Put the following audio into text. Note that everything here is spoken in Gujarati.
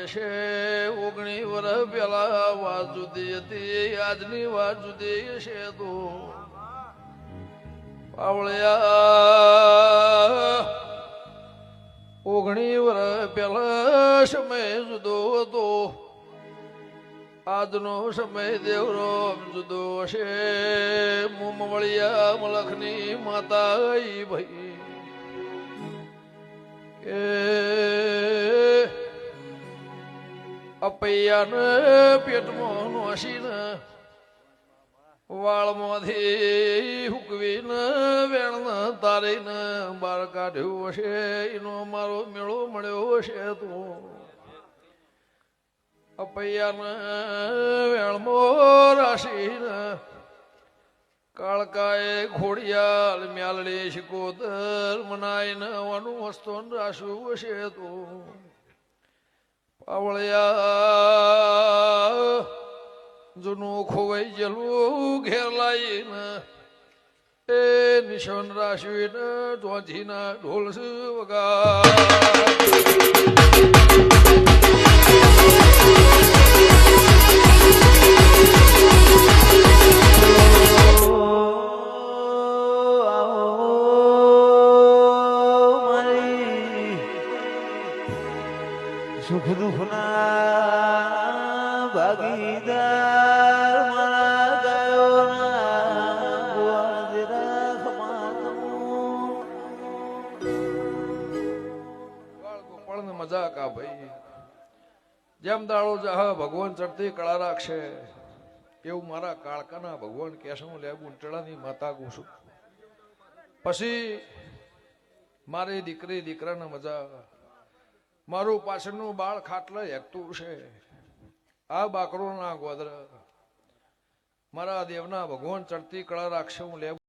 છે 19 વર્ષ પહેલા વાત જુદી હતી આજની વાત જુદી છે તો પાવળિયા 19 વર્ષ પહેલા સમય જુદો હતો આજનો સમય દેવરો જુદો છે મુમવળિયા મલખની માતા આઈ ભાઈ કે અપૈયાને પેટમાં નોસીને વાળમાંથી હુકવીને વેણ તારીને બહાર કાઢ્યો છે એનો મારો મેળો મળ્યો છે તો અપૈયાને વેણમો રાશીને કાળકાએ ખોડિયાલ મ્યાલડી શિકોતર મનાઈને વાનું હસ્તોન રાશું છે તો પાવળિયા જૂનું ખોવાઈ ગયેલું ઘેર લાવીને એ નિશાન રાશીને ધોધીના ઢોલ વગા સુખ દુઃખના ભાગીદાર મારા ગાયોના ગોવાળ રાખ માતમું ગોપાળને મજાક આ ભાઈ જેમ દાડો જાહ ભગવાન ચડતી કળા રાખશે એવું મારા કાળકાના ભગવાન કહેશે હું લેબુ ઉંટળાની માતા કહું છું પછી મારી દીકરી દીકરાને મજા મારું પાછળનું બાળ ખાટલે હેકતું છે આ બાકરો ના ગોદર મારા દેવના ભગવાન ચડતી કળા રાખશે હું લેવું